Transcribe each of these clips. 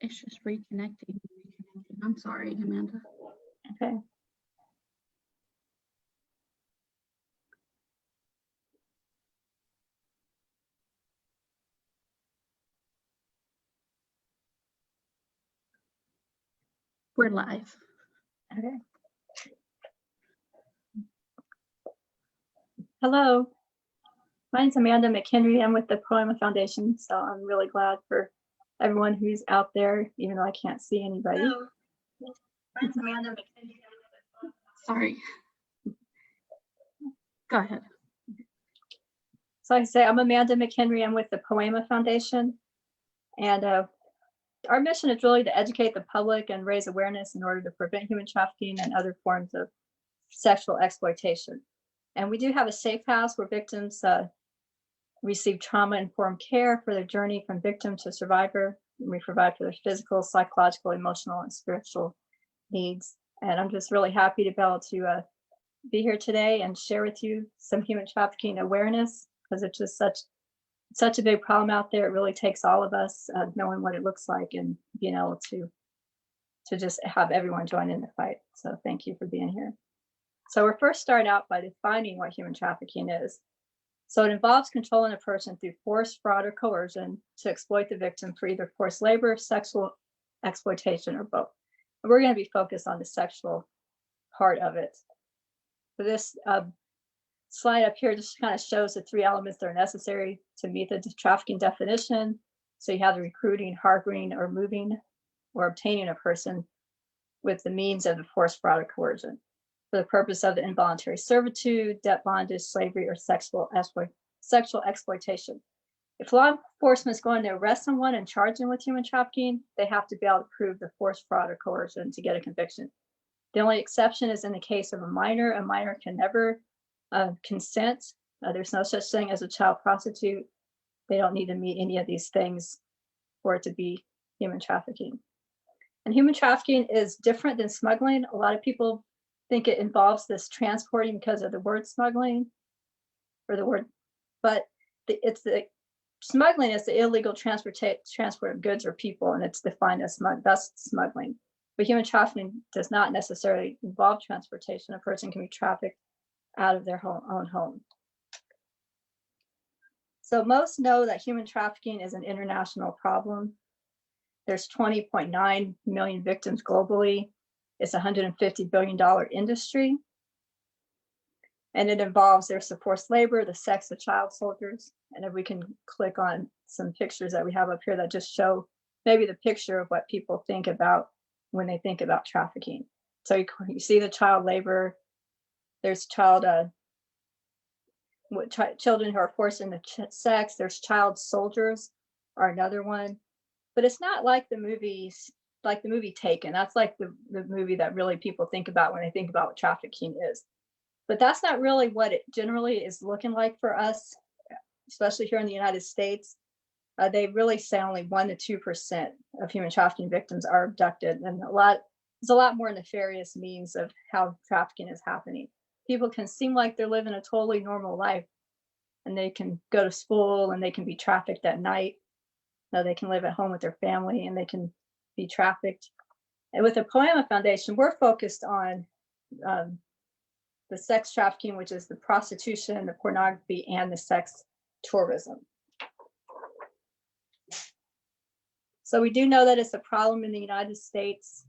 It's just reconnecting. I'm sorry, Amanda. Okay. We're live. Okay. Hello, my name's Amanda Mchenry. I'm with the Poeima Foundation, so I'm really glad for everyone who's out there, even though I can't see anybody. Hello. My name's Amanda McKenzie. Sorry. Go ahead. So like I say, I'm Amanda Mchenry. I'm with the Poeima Foundation, and our mission is really to educate the public and raise awareness in order to prevent human trafficking and other forms of sexual exploitation. And we do have a safe house where victims receive trauma-informed care for their journey from victim to survivor. We provide for their physical, psychological, emotional, and spiritual needs. And I'm just really happy to be able to be here today and share with you some human trafficking awareness, because it's just such a big problem out there. It really takes all of us knowing what it looks like and being able to just have everyone join in the fight. So thank you for being here. So we're first start out by defining what human trafficking is. So it involves controlling a person through force, fraud, or coercion to exploit the victim for either forced labor, sexual exploitation, or both. And we're going to be focused on the sexual part of it. So this slide up here just kind of shows the three elements that are necessary to meet the trafficking definition. So you have the recruiting, harboring, or moving, or obtaining a person with the means of the force, fraud, or coercion for the purpose of the involuntary servitude, debt bondage, slavery, or sexual exploitation. If law enforcement is going to arrest someone and charge them with human trafficking, they have to be able to prove the force, fraud, or coercion to get a conviction. The only exception is in the case of a minor. A minor can never consent. There's no such thing as a child prostitute. They don't need to meet any of these things for it to be human trafficking. And human trafficking is different than smuggling. A lot of people think it involves this transporting because of the word smuggling, or the word, but it's the smuggling is the illegal transport of goods or people, and it's defined as that's smuggling. But human trafficking does not necessarily involve transportation. A person can be trafficked out of their own home. So most know that human trafficking is an international problem. There's 20.9 million victims globally. It's a $150 billion industry. And it involves their forced labor, the sex of child soldiers. And if we can click on some pictures that we have up here that just show maybe the picture of what people think about when they think about trafficking. So you see the child labor. There's children who are forced into sex. There's child soldiers are another one. But it's not like the movies, like the movie Taken. That's like the movie that really people think about when they think about what trafficking is. But that's not really what it generally is looking like for us, especially here in the United States. They really say only 1% to 2% of human trafficking victims are abducted, and there's a lot more nefarious means of how trafficking is happening. People can seem like they're living a totally normal life, and they can go to school and they can be trafficked at night. No, they can live at home with their family and they can be trafficked. And with the Poeima Foundation, we're focused on the sex trafficking, which is the prostitution, the pornography, and the sex tourism. So we do know that it's a problem in the United States.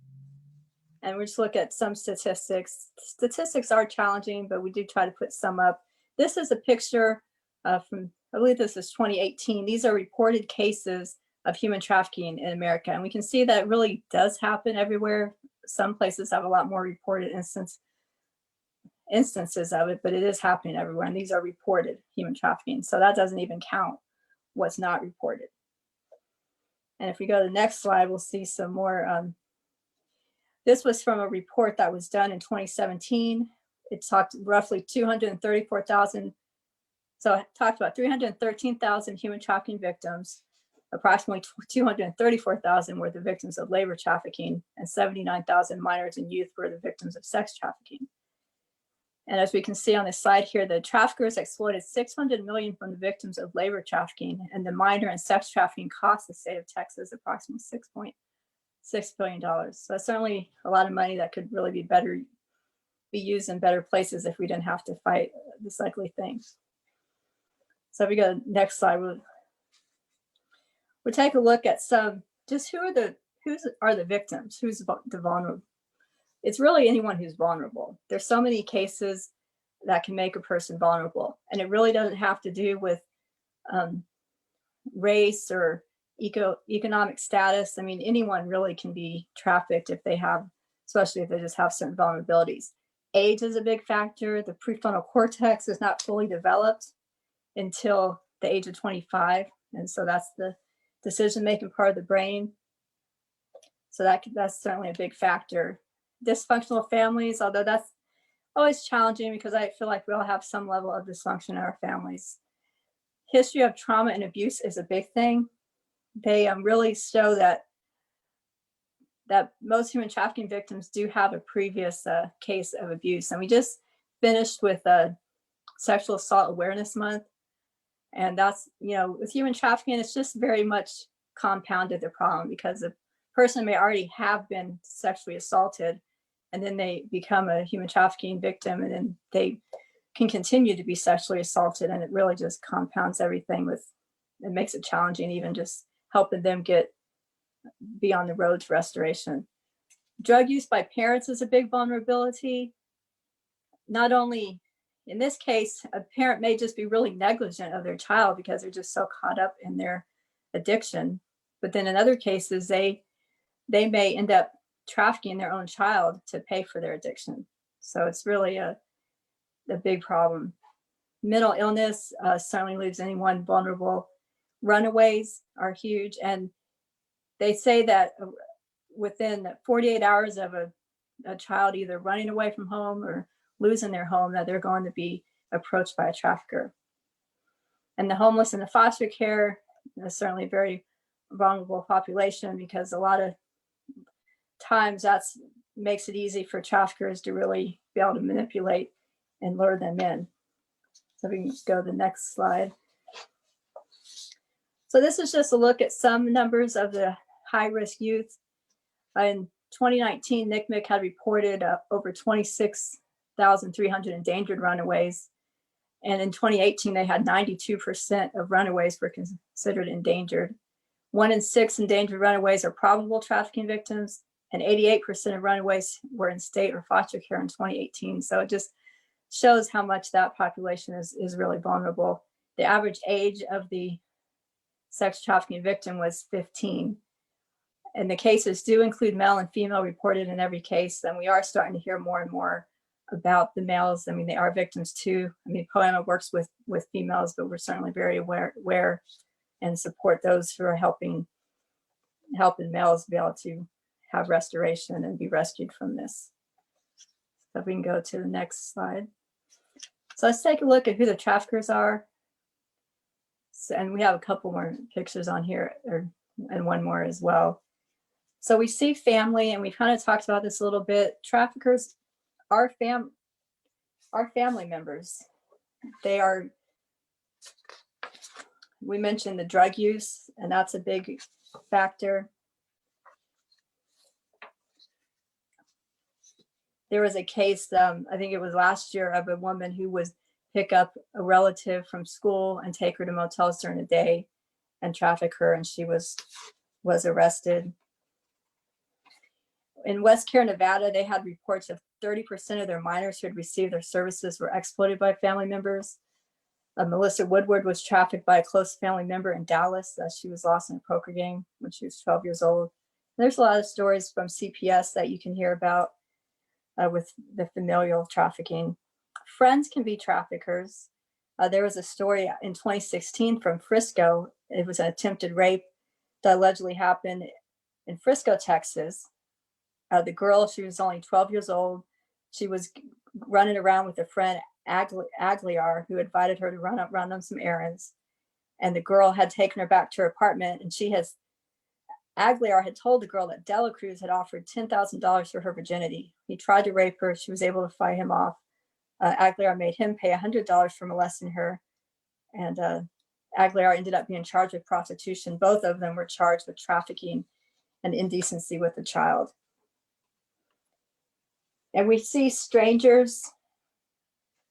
And we'll just look at some statistics. Statistics are challenging, but we do try to put some up. This is a picture from, I believe this is 2018. These are reported cases of human trafficking in America. And we can see that it really does happen everywhere. Some places have a lot more reported instances of it, but it is happening everywhere. And these are reported human trafficking. So that doesn't even count what's not reported. And if we go to the next slide, we'll see some more. This was from a report that was done in 2017. It talked roughly 234,000. So it talked about 313,000 human trafficking victims. Approximately 234,000 were the victims of labor trafficking, and 79,000 minors and youth were the victims of sex trafficking. And as we can see on this slide here, the traffickers exploited $600 million from the victims of labor trafficking, and the minor and sex trafficking cost the state of Texas approximately $6 billion. So that's certainly a lot of money that could really be used in better places if we didn't have to fight this ugly thing. So if we go to the next slide, we'll take a look at some, just who are the victims, who's the vulnerable. It's really anyone who's vulnerable. There's so many cases that can make a person vulnerable, and it really doesn't have to do with race or economic status. I mean, anyone really can be trafficked if they have, especially if they just have certain vulnerabilities. Age is a big factor. The prefrontal cortex is not fully developed until the age of 25. And so that's the decision-making part of the brain. So that's certainly a big factor. Dysfunctional families, although that's always challenging because I feel like we all have some level of dysfunction in our families. History of trauma and abuse is a big thing. They really show that most human trafficking victims do have a previous case of abuse. And we just finished with Sexual Assault Awareness Month. And that's, with human trafficking, it's just very much compounded the problem, because the person may already have been sexually assaulted, and then they become a human trafficking victim, and then they can continue to be sexually assaulted. And it really just compounds everything it makes it challenging, even just helping them be on the road to restoration. Drug use by parents is a big vulnerability. Not only in this case, a parent may just be really negligent of their child because they're just so caught up in their addiction. But then in other cases, they may end up trafficking their own child to pay for their addiction. So it's really a big problem. Mental illness certainly leaves anyone vulnerable. Runaways are huge. And they say that within 48 hours of a child either running away from home or losing their home, that they're going to be approached by a trafficker. And the homeless and the foster care is certainly a very vulnerable population, because a lot of times that makes it easy for traffickers to really be able to manipulate and lure them in. So we can go to the next slide. So this is just a look at some numbers of the high-risk youth. In 2019, NCMEC had reported over 26,300 endangered runaways. And in 2018, they had 92% of runaways were considered endangered. 1 in 6 endangered runaways are probable trafficking victims, and 88% of runaways were in state or foster care in 2018. So it just shows how much that population is really vulnerable. The average age of the sex trafficking victim was 15. And the cases do include male and female reported in every case. And we are starting to hear more and more about the males. I mean, they are victims too. I mean, Poeima works with females, but we're certainly very aware and support those who are helping males be able to have restoration and be rescued from this. So if we can go to the next slide. So let's take a look at who the traffickers are. So, and we have a couple more pictures on here, and one more as well. So we see family, and we kind of talked about this a little bit. Traffickers are family members. We mentioned the drug use, and that's a big factor. There was a case, I think it was last year, of a woman who would pick up a relative from school and take her to motels during the day and traffic her, and she was arrested. In West Care, Nevada, they had reports of 30% of their minors who had received their services were exploited by family members. Melissa Woodward was trafficked by a close family member in Dallas. She was lost in a poker game when she was 12 years old. And there's a lot of stories from CPS that you can hear about with the familial trafficking. Friends can be traffickers. There was a story in 2016 from Frisco. It was an attempted rape that allegedly happened in Frisco, Texas. The girl, she was only 12 years old. She was running around with a friend, Aguilar, who invited her to run them some errands. And the girl had taken her back to her apartment, and Aguilar had told the girl that Dela Cruz had offered $10,000 for her virginity. He tried to rape her. She was able to fight him off. Aguilar made him pay $100 for molesting her. And Aguilar ended up being charged with prostitution. Both of them were charged with trafficking and indecency with a child. And we see strangers.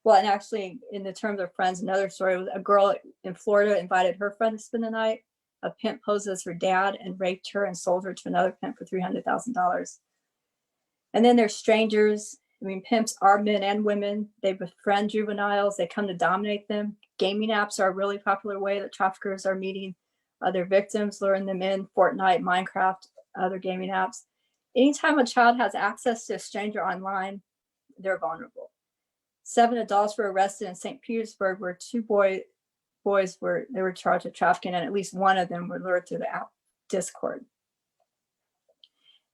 Well, and actually, in the terms of friends, another story was a girl in Florida invited her friend to spend the night. A pimp posed as her dad and raped her and sold her to another pimp for $300,000. And then there's strangers. I mean, pimps are men and women. They befriend juveniles. They come to dominate them. Gaming apps are a really popular way that traffickers are meeting other victims, luring them in. Fortnite, Minecraft, other gaming apps. Anytime a child has access to a stranger online, they're vulnerable. 7 adults were arrested in St. Petersburg, where 2 boys were charged with trafficking, and at least one of them were lured through the app Discord.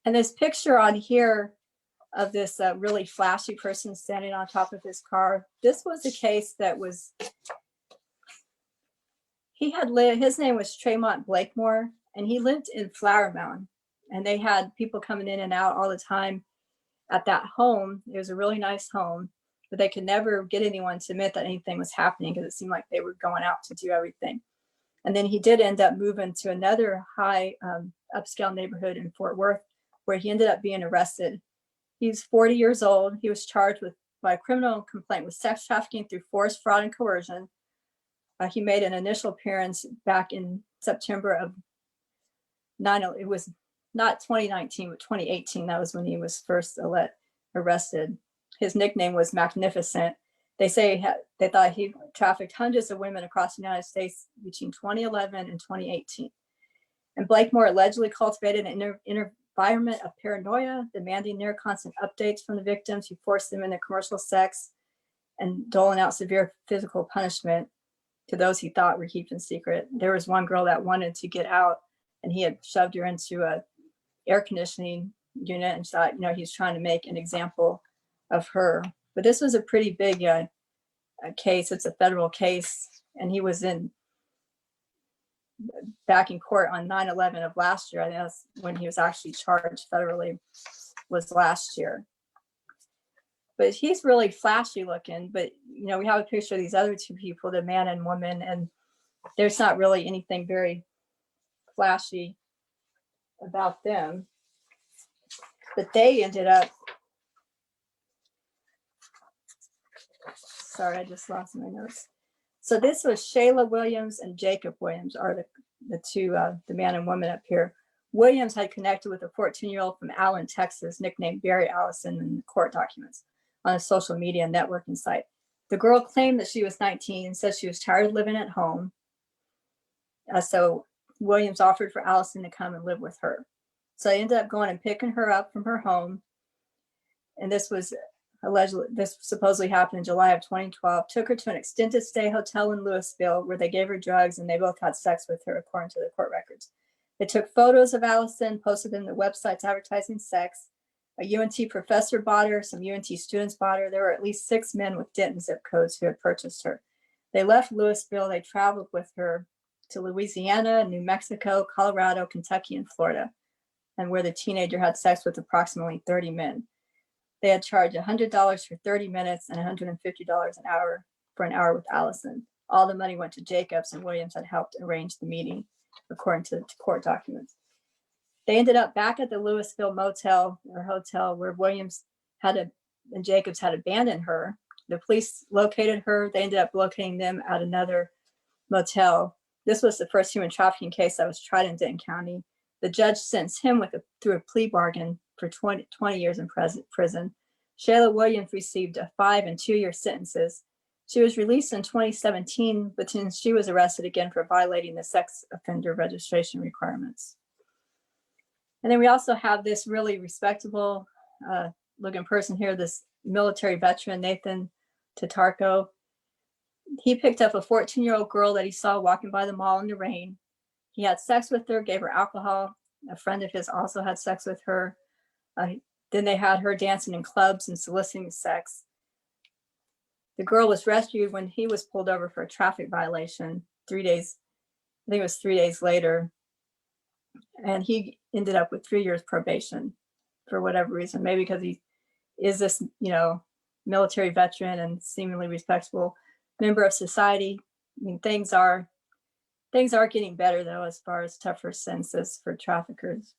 And this picture on here of this really flashy person standing on top of his car, this was a case that was, he had lived, his name was Tremont Blakemore, and he lived in Flower Mound, and they had people coming in and out all the time at that home. It was a really nice home, but they could never get anyone to admit that anything was happening because it seemed like they were going out to do everything. And then he did end up moving to another high upscale neighborhood in Fort Worth, where he ended up being arrested. He's 40 years old. He was charged by a criminal complaint with sex trafficking through force, fraud, and coercion. He made an initial appearance back in September of it was not 2019, but 2018. That was when he was first arrested. His nickname was Magnificent. They say they thought he trafficked hundreds of women across the United States between 2011 and 2018. And Blakemore allegedly cultivated an environment of paranoia, demanding near constant updates from the victims. He forced them into commercial sex and doling out severe physical punishment to those he thought were keeping secret. There was one girl that wanted to get out, and he had shoved her into a air conditioning unit and thought, he's trying to make an example of her. But this was a pretty big case. It's a federal case, and he was back in court on 9/11 of last year. I think that's when he was actually charged federally, was last year. But he's really flashy looking. But we have a picture of these other 2 people, the man and woman, and there's not really anything very flashy about them. But they ended up, sorry, I just lost my notes. So this was Shayla Williams and Jacob Williams are the 2, the man and woman up here. Williams had connected with a 14-year-old from Allen, Texas, nicknamed Barry Allison in the court documents on a social media networking site. The girl claimed that she was 19 and said she was tired of living at home. So Williams offered for Allison to come and live with her. So I ended up going and picking her up from her home. And this supposedly happened in July of 2012, took her to an extended stay hotel in Louisville where they gave her drugs and they both had sex with her, according to the court records. They took photos of Allison, posted them to websites advertising sex. A UNT professor bought her, some UNT students bought her. There were at least 6 men with Denton zip codes who had purchased her. They left Louisville, they traveled with her to Louisiana, New Mexico, Colorado, Kentucky, and Florida, and where the teenager had sex with approximately 30 men. They had charged $100 for 30 minutes and $150 an hour for an hour with Allison. All the money went to Jacobs, and Williams had helped arrange the meeting, according to the court documents. They ended up back at the Louisville motel or hotel where Williams and Jacobs had abandoned her. The police located her. They ended up locating them at another motel. This was the first human trafficking case that was tried in Denton County. The judge sentenced him through a plea bargain for 20 years in prison. Shayla Williams received 5 and 2-year sentences. She was released in 2017, but then she was arrested again for violating the sex offender registration requirements. And then we also have this really respectable looking person here, this military veteran, Nathan Tatarko. He picked up a 14-year-old girl that he saw walking by the mall in the rain. He had sex with her, gave her alcohol. A friend of his also had sex with her. Then they had her dancing in clubs and soliciting sex. The girl was rescued when he was pulled over for a traffic violation 3 days, I think it was 3 days later. And he ended up with 3 years probation for whatever reason, maybe because he is this, military veteran and seemingly respectable member of society. I mean, things are getting better though, as far as tougher sentences for traffickers.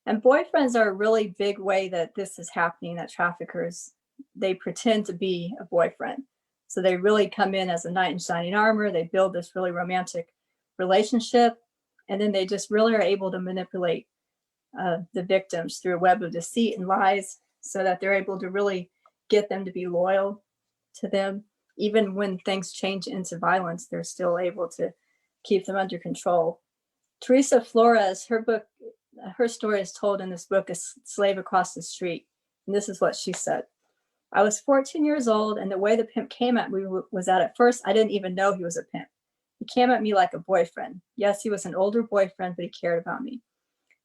And boyfriends are a really big way that this is happening, that traffickers, they pretend to be a boyfriend. So they really come in as a knight in shining armor. They build this really romantic relationship, and then they just really are able to manipulate the victims through a web of deceit and lies so that they're able to really get them to be loyal to them. Even when things change into violence, they're still able to keep them under control. Teresa Flores, her story is told in this book, A Slave Across the Street. And this is what she said. I was 14 years old, and the way the pimp came at me was that at first I didn't even know he was a pimp. He came at me like a boyfriend. Yes, he was an older boyfriend, but he cared about me.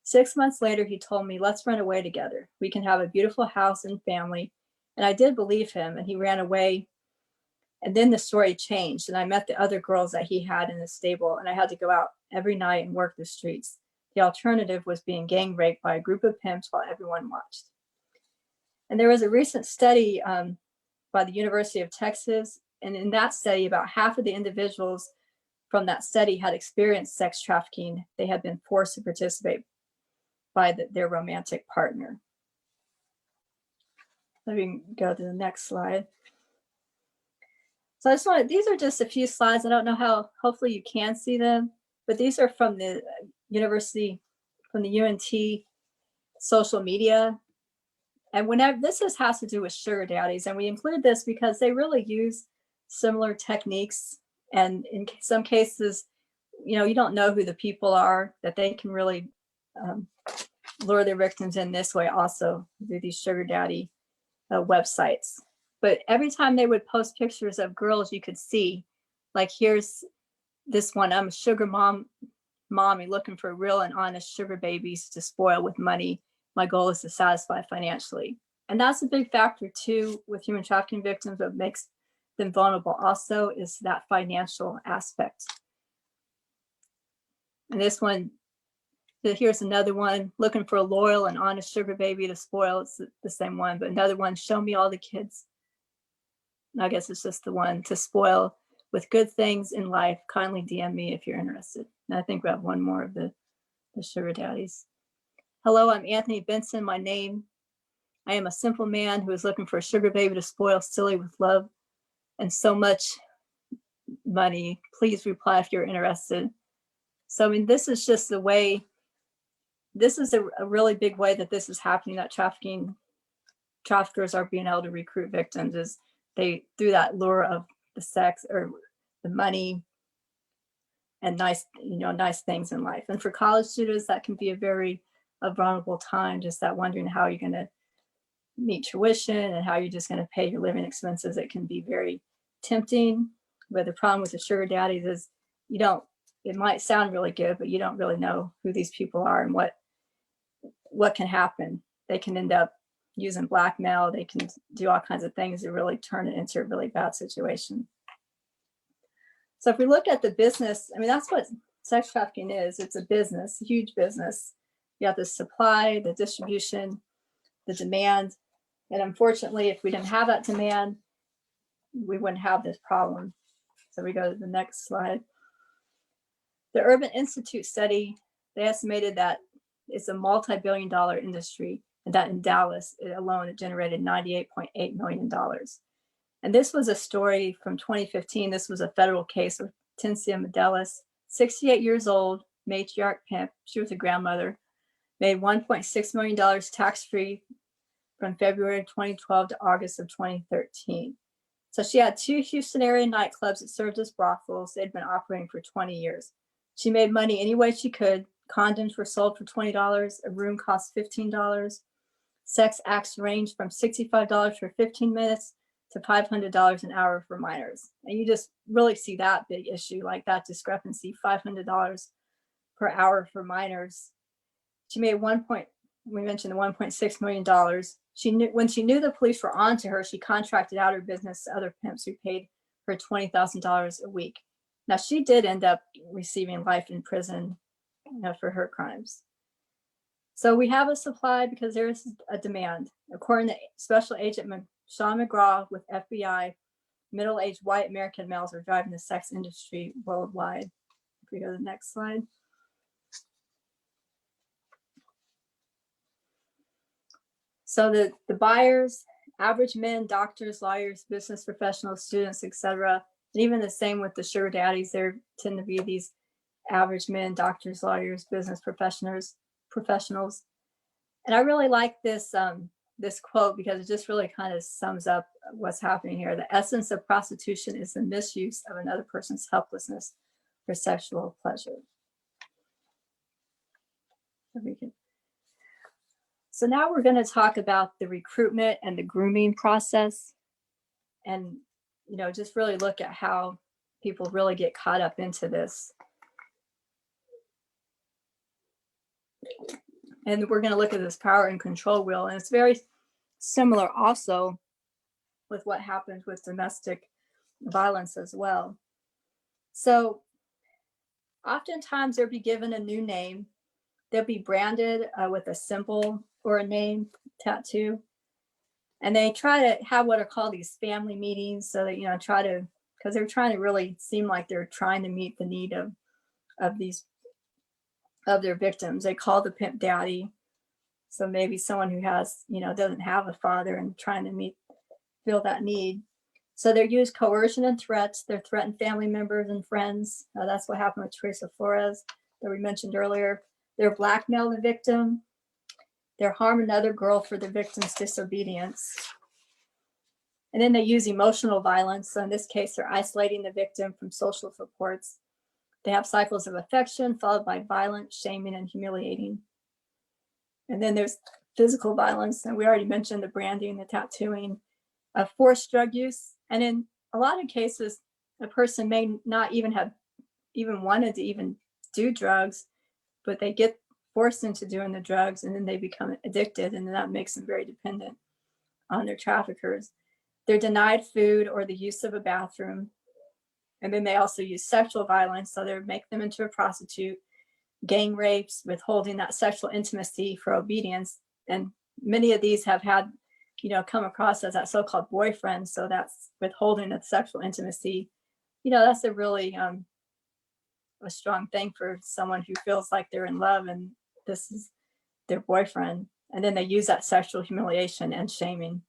6 months later, he told me, let's run away together. We can have a beautiful house and family. And I did believe him, and he ran away. And then the story changed, and I met the other girls that he had in his stable, and I had to go out every night and work the streets. The alternative was being gang raped by a group of pimps while everyone watched. And there was a recent study by the University of Texas, and in that study, about half of the individuals from that study had experienced sex trafficking. They had been forced to participate by their romantic partner. Let me go to the next slide. So I just wanted, these are just a few slides. I don't know how, hopefully you can see them, but these are from the university, from the UNT social media. And whenever this has to do with sugar daddies, and we include this because they really use similar techniques. And in some cases, you know, you don't know who the people are, that they can really lure their victims in this way also through these sugar daddy websites. But every time they would post pictures of girls, you could see, like, here's this one, I'm a sugar mommy looking for real and honest sugar babies to spoil with money. My goal is to satisfy financially. And that's a big factor too with human trafficking victims. What makes them vulnerable also is that financial aspect. And this one, here's another one, looking for a loyal and honest sugar baby to spoil. It's the same one, but another one, show me all the kids. I guess it's just the one, to spoil with good things in life. Kindly DM me if you're interested. And I think we have one more of the sugar daddies. Hello, I'm Anthony Benson. My name. I am a simple man who is looking for a sugar baby to spoil silly with love and so much money. Please reply if you're interested. So, I mean, this is just the way, this is a really big way that this is happening, that traffickers are being able to recruit victims, is they, through that lure of the sex or the money and nice things in life. And for college students, that can be a vulnerable time, just that wondering how you're going to meet tuition and how you're just going to pay your living expenses. It can be very tempting. But the problem with the sugar daddies is it might sound really good, but you don't really know who these people are and what can happen. They can end up using blackmail. They can do all kinds of things to really turn it into a really bad situation. So if we look at the business, I mean, that's what sex trafficking is. It's a business, a huge business. You have the supply, the distribution, the demand. And unfortunately, if we didn't have that demand, we wouldn't have this problem. So we go to the next slide. The Urban Institute study, they estimated that it's a multi-billion-dollar industry, and that in Dallas alone, it generated $98.8 million. And this was a story from 2015. This was a federal case of Tencia Medelis, 68 years old, matriarch pimp. She was a grandmother, made $1.6 million tax-free from February 2012 to August of 2013. So she had 2 Houston area nightclubs that served as brothels. They'd been operating for 20 years. She made money any way she could. Condoms were sold for $20. A room cost $15. Sex acts ranged from $65 for 15 minutes to $500 an hour for minors. And you just really see that big issue, like that discrepancy, $500 per hour for minors. She made we mentioned the $1.6 million. She knew, when she knew the police were onto her, she contracted out her business to other pimps who paid her $20,000 a week. Now, she did end up receiving life in prison, for her crimes. So we have a supply because there is a demand. According to Special Agent Sean McGraw with FBI, middle-aged white American males are driving the sex industry worldwide. If we go to the next slide. So the buyers, average men, doctors, lawyers, business professionals, students, etc. And even the same with the sugar daddies, they tend to be these average men, doctors, lawyers, business professionals. And I really like this this quote because it just really kind of sums up what's happening here. The essence of prostitution is the misuse of another person's helplessness for sexual pleasure. So now we're going to talk about the recruitment and the grooming process, and just really look at how people really get caught up into this. And we're going to look at this power and control wheel, and it's very similar also with what happens with domestic violence as well. So oftentimes they'll be given a new name. They'll be branded with a symbol or a name tattoo. And they try to have what are called these family meetings, so that, because they're trying to really seem like they're trying to meet the need of their victims. They call the pimp daddy. So maybe someone who has, doesn't have a father and trying to fill that need. So they use coercion and threats. They're threatened family members and friends. That's what happened with Teresa Flores that we mentioned earlier. They're blackmail the victim. They're harm another girl for the victim's disobedience. And then they use emotional violence. So in this case, they're isolating the victim from social supports. They have cycles of affection followed by violence, shaming, and humiliating. And then there's physical violence. And we already mentioned the branding, the tattooing, forced drug use. And in a lot of cases, a person may not even have wanted to even do drugs, but they get forced into doing the drugs, and then they become addicted, and then that makes them very dependent on their traffickers. They're denied food or the use of a bathroom. And then they also use sexual violence. So they make them into a prostitute, gang rapes, withholding that sexual intimacy for obedience. And many of these have had, come across as that so-called boyfriend. So that's withholding of sexual intimacy. That's a really a strong thing for someone who feels like they're in love and this is their boyfriend. And then they use that sexual humiliation and shaming.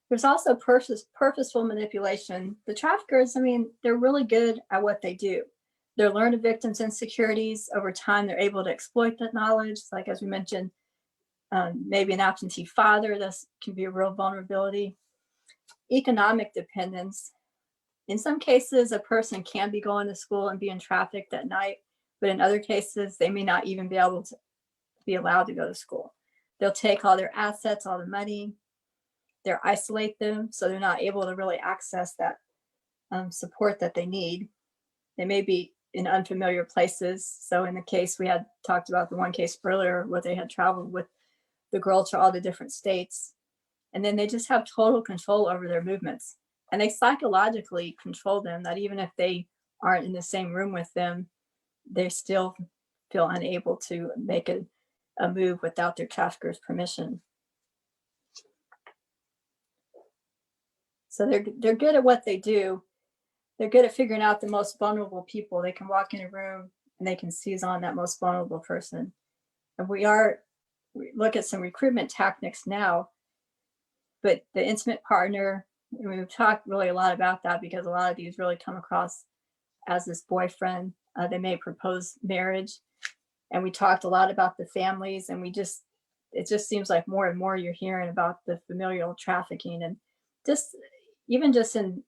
There's also purposeful manipulation. The traffickers, they're really good at what they do. They learn a victim's insecurities. Over time, they're able to exploit that knowledge. Like, as we mentioned, maybe an absentee father, this can be a real vulnerability. Economic dependence. In some cases, a person can be going to school and being trafficked at night, but in other cases, they may not even be able to be allowed to go to school. They'll take all their assets, all the money. They'll isolate them, so they're not able to really access that support that they need. They may be in unfamiliar places. So in the case we had talked about, the one case earlier where they had traveled with the girl to all the different states, and then they just have total control over their movements. And they psychologically control them, that even if they aren't in the same room with them, they still feel unable to make a move without their trafficker's permission. So they're good at what they do. They're good at figuring out the most vulnerable people. They can walk in a room and they can seize on that most vulnerable person. And we look at some recruitment tactics now, but the intimate partner, and we've talked really a lot about that because a lot of these really come across as this boyfriend. They may propose marriage. And we talked a lot about the families, and it just seems like more and more you're hearing about the familial trafficking, and even in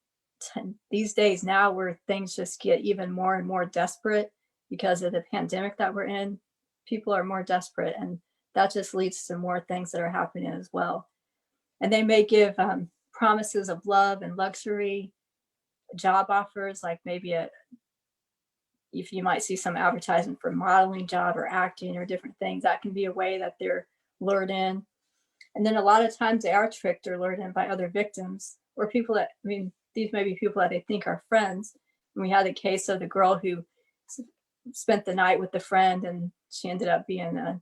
these days now where things just get even more and more desperate because of the pandemic that we're in, people are more desperate, and that just leads to more things that are happening as well. And they may give promises of love and luxury, job offers, like maybe if you might see some advertisement for modeling job or acting or different things, that can be a way that they're lured in. And then a lot of times they are tricked or lured in by other victims or people that, these may be people that they think are friends. And we had a case of the girl who spent the night with the friend, and she ended up being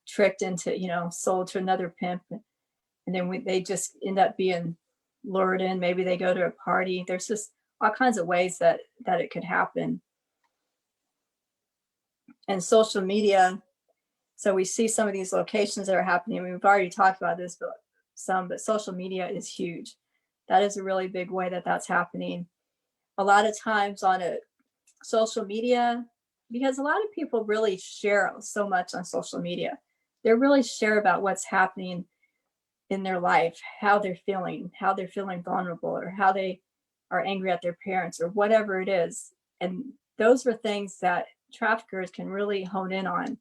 tricked into, sold to another pimp. And then they just end up being lured in. Maybe they go to a party. There's just all kinds of ways that it could happen. And social media So we see some of these locations that are happening. We've already talked about this, but social media is huge. That is a really big way that that's happening. A lot of times on a social media, because a lot of people really share so much on social media. They really share about what's happening in their life, how they're feeling vulnerable, or how they are angry at their parents, or whatever it is. And those are things that traffickers can really hone in on,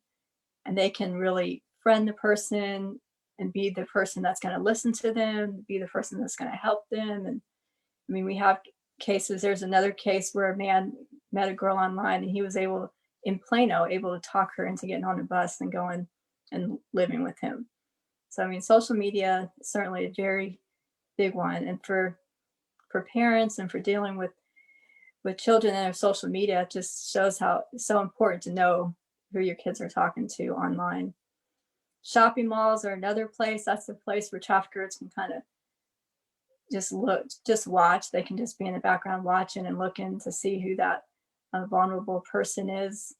and they can really friend the person and be the person that's going to listen to them, be the person that's going to help them. And I mean, we have cases. There's another case where a man met a girl online, and he was able, in Plano, able to talk her into getting on a bus and going and living with him. So I mean, social media is certainly a very big one, and for parents and for dealing with children and their social media, it just shows how it's so important to know who your kids are talking to online. Shopping malls are another place. That's the place where traffickers can kind of just watch. They can just be in the background watching and looking to see who that vulnerable person is.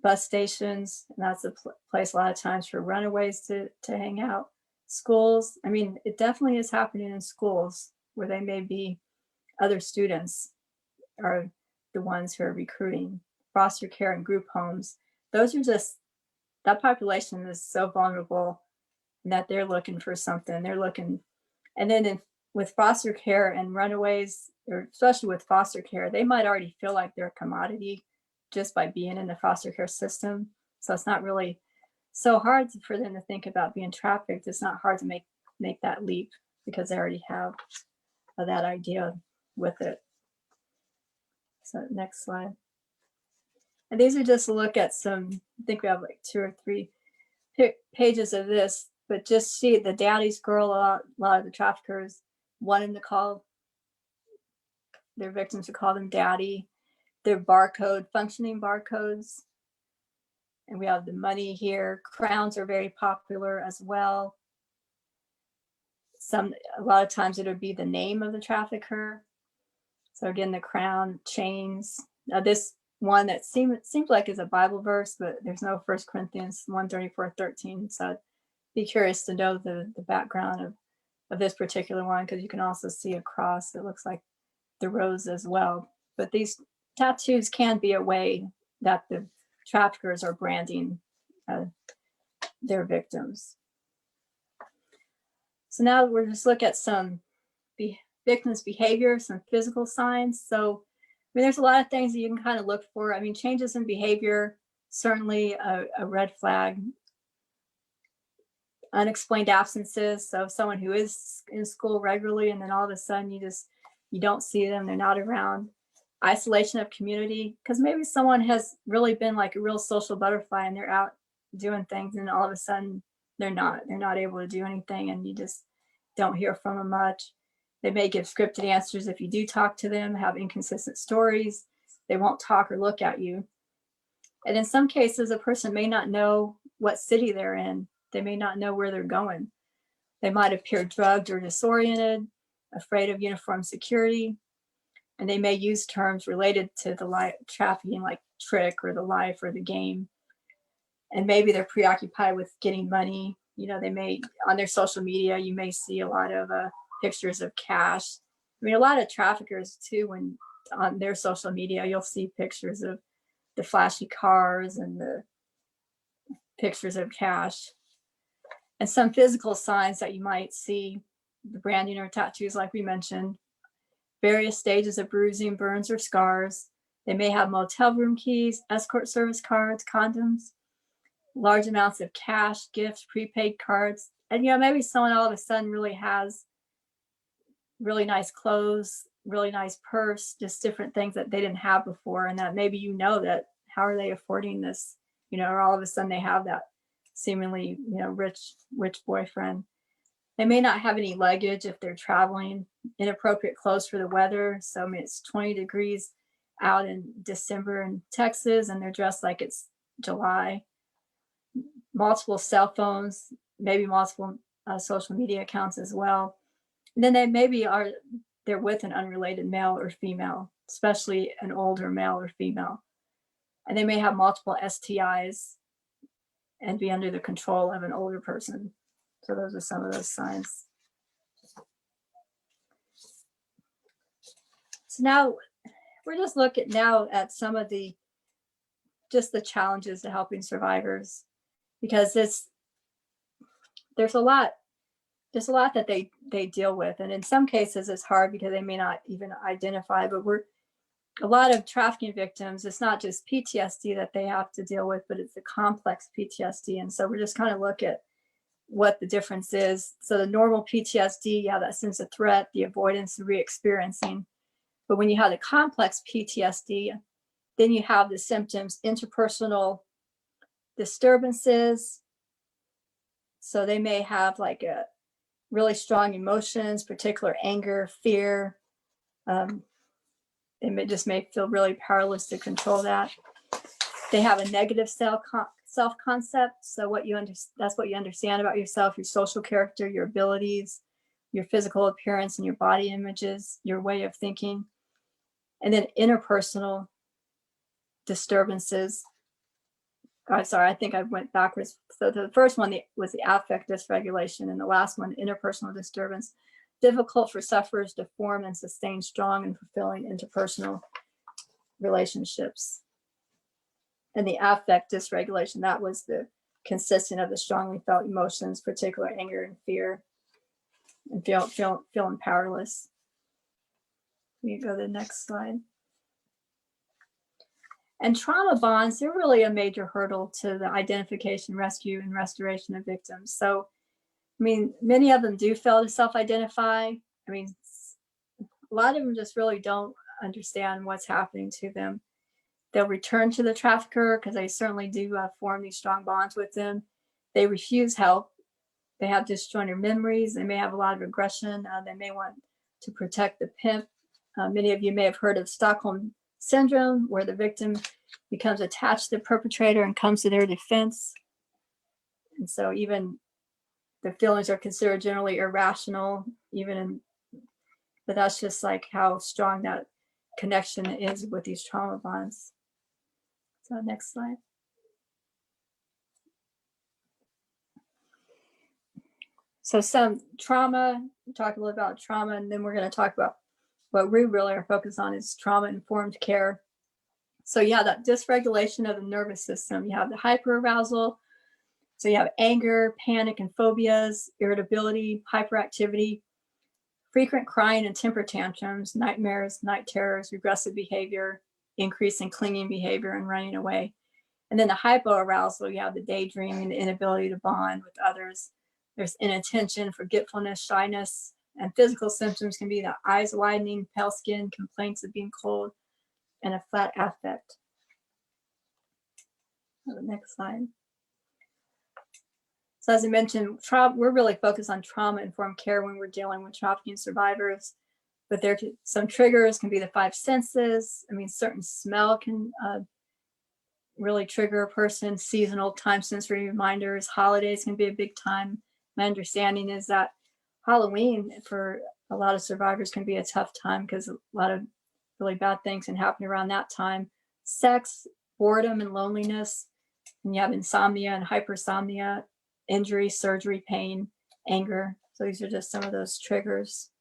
Bus stations, and that's a place a lot of times for runaways to hang out. Schools, I mean, it definitely is happening in schools where they may be other students are the ones who are recruiting. Foster care and group homes, those are just, that population is so vulnerable that they're looking for something. They're looking, and then with foster care and runaways, or especially with foster care, they might already feel like they're a commodity just by being in the foster care system. So it's not really so hard for them to think about being trafficked. It's not hard to make that leap because they already have that idea with it. So next slide. And these are just a look at some, I think we have like 2 or 3 pages of this, but just see the daddy's girl, a lot of the traffickers wanting to call their victims to call them daddy. Their functioning barcodes. And we have the money here. Crowns are very popular as well. A lot of times it'll be the name of the trafficker. So again, the crown, chains. Now this one that seems like is a Bible verse, but there's no 1 Corinthians 1:34-13. So I'd be curious to know the background of this particular one, because you can also see a cross that looks like the rose as well. But these tattoos can be a way that the traffickers are branding their victims. So now we're just look at some victims' behavior, some physical signs. So I mean, there's a lot of things that you can kind of look for. I mean, changes in behavior, certainly a red flag. Unexplained absences. So someone who is in school regularly and then all of a sudden you don't see them, they're not around. Isolation of community, because maybe someone has really been like a real social butterfly and they're out doing things, and all of a sudden they're not able to do anything, and you just don't hear from them much. They may give scripted answers if you do talk to them, have inconsistent stories. They won't talk or look at you. And in some cases, a person may not know what city they're in. They may not know where they're going. They might appear drugged or disoriented, afraid of uniformed security, and they may use terms related to the trafficking, like trick or the life or the game. And maybe they're preoccupied with getting money. You know, they may, on their social media, you may see a lot of pictures of cash. I mean, a lot of traffickers too, when on their social media, you'll see pictures of the flashy cars and the pictures of cash. And some physical signs that you might see, the branding or tattoos, like we mentioned, various stages of bruising, burns, or scars. They may have motel room keys, escort service cards, condoms, large amounts of cash, gifts, prepaid cards. And, you know, maybe someone all of a sudden really has really nice clothes, really nice purse, just different things that they didn't have before. And that maybe, you know, that how are they affording this? You know, or all of a sudden they have that seemingly, you know, rich boyfriend. They may not have any luggage if they're traveling, inappropriate clothes for the weather. So I mean, it's 20 degrees out in December in Texas and they're dressed like it's July. Multiple cell phones, maybe multiple social media accounts as well. And then they maybe they're with an unrelated male or female, especially an older male or female. And they may have multiple STIs. and be under the control of an older person. So those are some of those signs. So now we're just looking now at some of the challenges to helping survivors, because there's a lot that they deal with, and in some cases it's hard because they may not even identify. But a lot of trafficking victims, it's not just PTSD that they have to deal with, but it's a complex PTSD. And so we're just kind of look at what the difference is. So the normal PTSD, you have that sense of threat, the avoidance, the re-experiencing. But when you have the complex PTSD, then you have the symptoms, interpersonal disturbances. So they may have like a really strong emotions, particular anger, fear. They may feel really powerless to control that. They have a negative self-concept. So that's what you understand about yourself, your social character, your abilities, your physical appearance, and your body images, your way of thinking. And then interpersonal disturbances. Oh, sorry, I think I went backwards. So the first one was the affect dysregulation, and the last one, interpersonal disturbance. Difficult for sufferers to form and sustain strong and fulfilling interpersonal relationships. And the affect dysregulation, that was consistent of the strongly felt emotions, particular anger and fear, and feeling powerless. We can go to the next slide. And trauma bonds, they're really a major hurdle to the identification, rescue, and restoration of victims. So, I mean, many of them do fail to self-identify. I mean, a lot of them just really don't understand what's happening to them. They'll return to the trafficker because they certainly do form these strong bonds with them. They refuse help. They have disjointed memories. They may have a lot of aggression. They may want to protect the pimp. Many of you may have heard of Stockholm Syndrome, where the victim becomes attached to the perpetrator and comes to their defense. And so even the feelings are considered generally irrational, but that's just like how strong that connection is with these trauma bonds. So next slide. So some trauma, talk a little about trauma, and then we're going to talk about what we really are focused on is trauma-informed care. So you have that dysregulation of the nervous system. You have the hyperarousal. So you have anger, panic, and phobias, irritability, hyperactivity, frequent crying and temper tantrums, nightmares, night terrors, regressive behavior, increase in clinging behavior, and running away. And then the hypoarousal, you have the daydreaming, the inability to bond with others. There's inattention, forgetfulness, shyness, and physical symptoms can be the eyes widening, pale skin, complaints of being cold, and a flat affect. The next slide. So as I mentioned, we're really focused on trauma-informed care when we're dealing with trafficking survivors, but some triggers can be the 5 senses. I mean, certain smell can really trigger a person, seasonal time sensory reminders, holidays can be a big time. My understanding is that Halloween for a lot of survivors can be a tough time because a lot of really bad things can happen around that time. Sex, boredom, and loneliness. And you have insomnia and hypersomnia, injury, surgery, pain, anger. So these are just some of those triggers.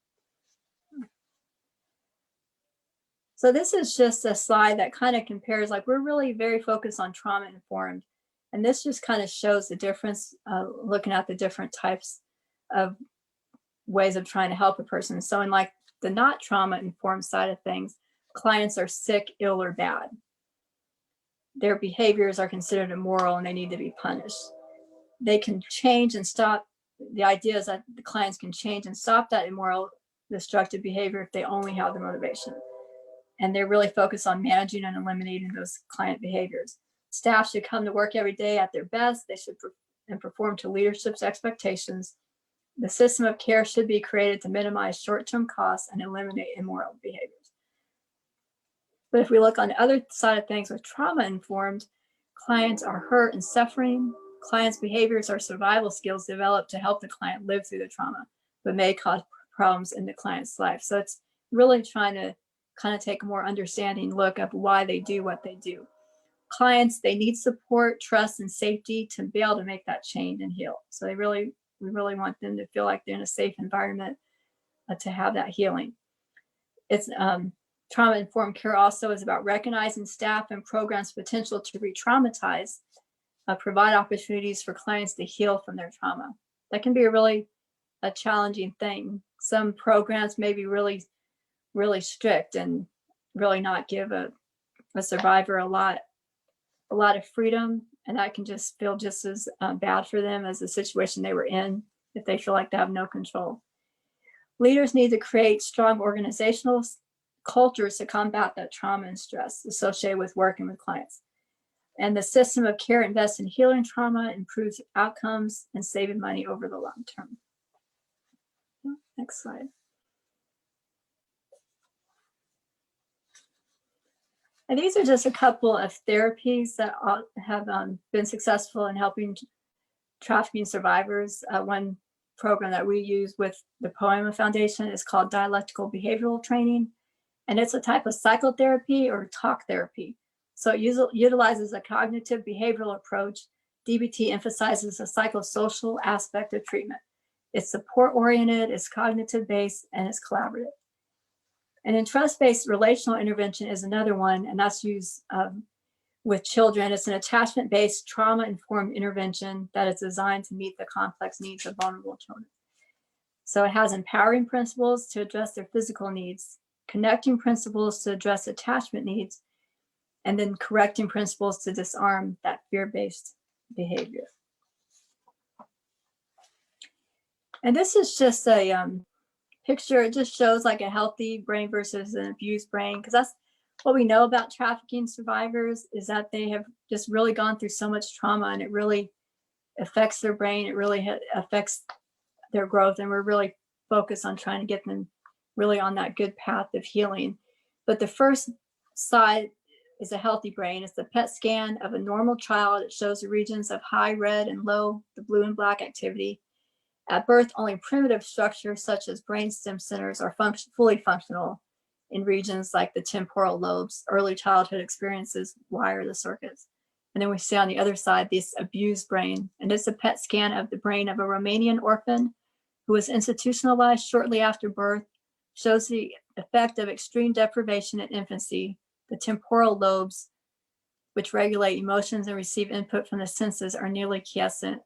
So this is just a slide that kind of compares, like we're really very focused on trauma informed. And this just kind of shows the difference, looking at the different types of ways of trying to help a person. So in like the not trauma informed side of things, clients are sick, ill, or bad. Their behaviors are considered immoral and they need to be punished. They can change and stop. The idea is that the clients can change and stop that immoral, destructive behavior if they only have the motivation. And they're really focused on managing and eliminating those client behaviors. Staff should come to work every day at their best. They should perform to leadership's expectations. The system of care should be created to minimize short-term costs and eliminate immoral behaviors. But if we look on the other side of things with trauma-informed, clients are hurt and suffering. Clients' behaviors are survival skills developed to help the client live through the trauma, but may cause problems in the client's life. So it's really trying to kind of take a more understanding look at why they do what they do. clients, they need support, trust, and safety to be able to make that change and heal. So we really want them to feel like they're in a safe environment to have that healing. It's trauma-informed care also is about recognizing staff and programs' potential to re-traumatize, provide opportunities for clients to heal from their trauma. That can be a challenging thing. Some programs may be really strict and really not give a survivor a lot of freedom, and that can just feel just as bad for them as the situation they were in if they feel like they have no control. Leaders need to create strong organizational cultures to combat that trauma and stress associated with working with clients. And the system of care invests in healing trauma, improves outcomes, and saving money over the long term. Next slide. And these are just a couple of therapies that have been successful in helping trafficking survivors. One program that we use with the Poeima Foundation is called dialectical behavioral training. And it's a type of psychotherapy or talk therapy. So it utilizes a cognitive behavioral approach. DBT emphasizes the psychosocial aspect of treatment. It's support-oriented, it's cognitive-based, and it's collaborative. And then trust-based relational intervention is another one, and that's used with children. It's an attachment-based, trauma-informed intervention that is designed to meet the complex needs of vulnerable children. So it has empowering principles to address their physical needs, connecting principles to address attachment needs, and then correcting principles to disarm that fear-based behavior. And this is just a picture. It just shows like a healthy brain versus an abused brain, because that's what we know about trafficking survivors, is that they have just really gone through so much trauma, and it really affects their brain. It really affects their growth, and we're really focused on trying to get them really on that good path of healing. But the first side is a healthy brain. It's the PET scan of a normal child. It shows the regions of high red and low, the blue and black activity. At birth, only primitive structures such as brainstem centers are fully functional in regions like the temporal lobes. Early childhood experiences wire the circuits. And then we see on the other side this abused brain. And it's a PET scan of the brain of a Romanian orphan who was institutionalized shortly after birth. Shows the effect of extreme deprivation in infancy. The temporal lobes, which regulate emotions and receive input from the senses, are nearly quiescent.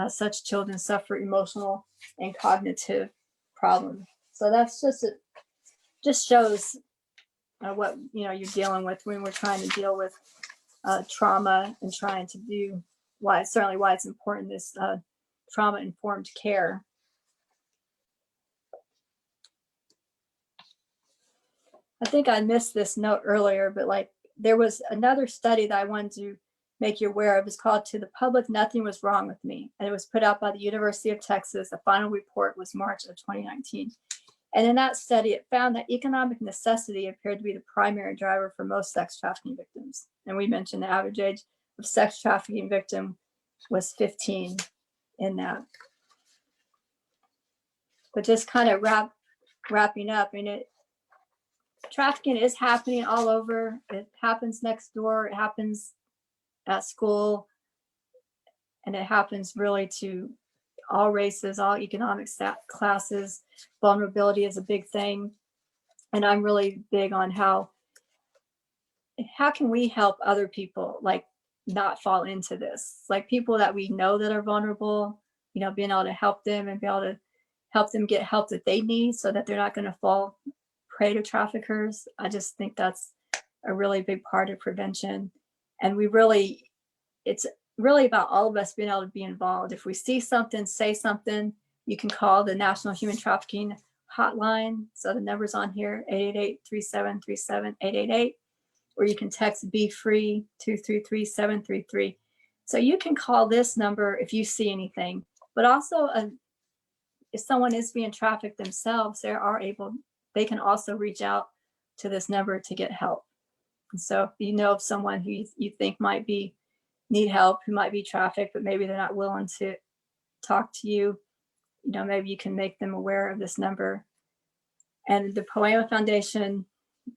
Such children suffer emotional and cognitive problems. So that's just shows what you're dealing with when we're trying to deal with trauma and trying to do why it's important, this trauma-informed care. I think I missed this note earlier, but like there was another study that I wanted to make you aware of. It's called To the Public, Nothing Was Wrong with Me. And it was put out by the University of Texas. The final report was March of 2019. And in that study, it found that economic necessity appeared to be the primary driver for most sex trafficking victims. And we mentioned the average age of sex trafficking victim was 15 in that. But just kind of wrapping up, I mean, trafficking is happening all over. It happens next door. It happens at school. And it happens really to all races, all economic classes. Vulnerability is a big thing. And I'm really big on how can we help other people like not fall into this? Like people that we know that are vulnerable, being able to help them and be able to help them get help that they need so that they're not going to fall prey to traffickers. I just think that's a really big part of prevention. And it's really about all of us being able to be involved. If we see something, say something. You can call the National Human Trafficking Hotline. So the number's on here, 888-3737-888. Or you can text Be Free 233-733. So you can call this number if you see anything. But also, if someone is being trafficked themselves, they can also reach out to this number to get help. And so if you know of someone who you think might need help, who might be trafficked, but maybe they're not willing to talk to you, maybe you can make them aware of this number. And the Poeima Foundation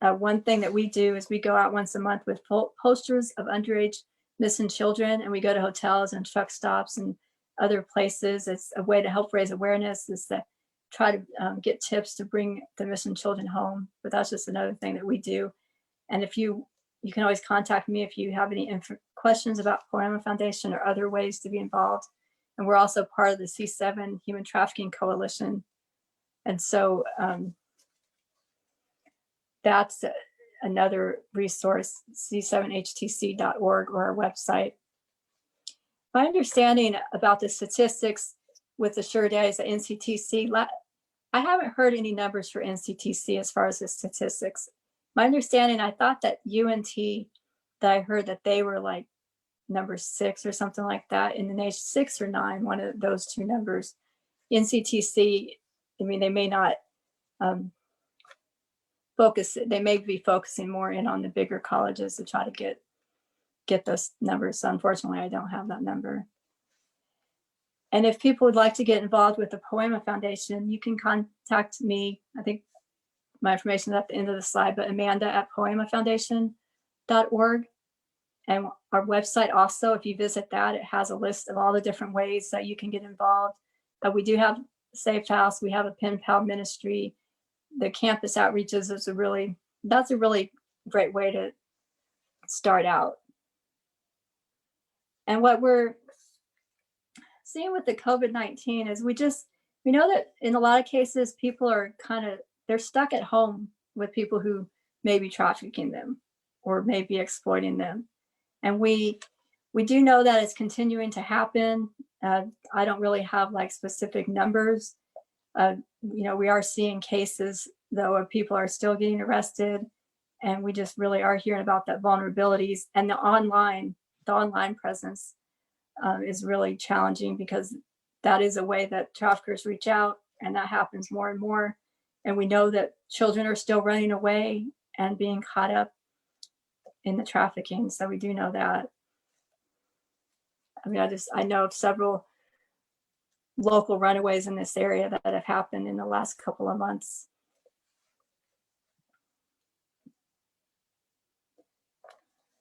One thing that we do is we go out once a month with posters of underage missing children, and we go to hotels and truck stops and other places. It's a way to help raise awareness, is to try to get tips to bring the missing children home. But that's just another thing that we do. And if you can always contact me if you have any questions about Poeima Foundation or other ways to be involved. And we're also part of the C7 Human Trafficking Coalition. And so that's another resource, c7htc.org, or our website. My understanding about the statistics with the Sure Days at NCTC, I haven't heard any numbers for NCTC as far as the statistics. My understanding, I thought that UNT, that I heard that they were like number 6 or something like that in the nation, 6 or 9, one of those two numbers. NCTC, I mean, they may not focus, they may be focusing more in on the bigger colleges to try to get those numbers. So unfortunately, I don't have that number. And if people would like to get involved with the Poeima Foundation, you can contact me. I think my information is at the end of the slide, but Amanda@poeimafoundation.org. And our website also, if you visit that, it has a list of all the different ways that you can get involved. We do have Safe House, we have a pen pal ministry. The campus outreaches is that's a really great way to start out. And what we're seeing with the COVID-19 is we know that in a lot of cases, people are they're stuck at home with people who may be trafficking them or may be exploiting them. And we do know that it's continuing to happen. I don't really have like specific numbers. We are seeing cases though of people are still getting arrested, and we just really are hearing about that vulnerabilities, and the online presence is really challenging, because that is a way that traffickers reach out, and that happens more and more. And we know that children are still running away and being caught up in the trafficking. So we do know that. I mean, I know of several local runaways in this area that have happened in the last couple of months.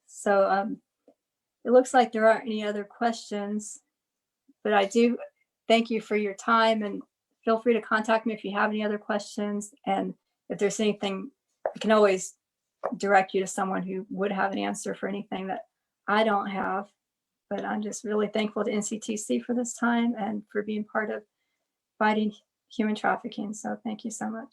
So it looks like there aren't any other questions, but I do thank you for your time, and feel free to contact me if you have any other questions. And if there's anything, I can always direct you to someone who would have an answer for anything that I don't have. But I'm just really thankful to NCTC for this time and for being part of fighting human trafficking. So thank you so much.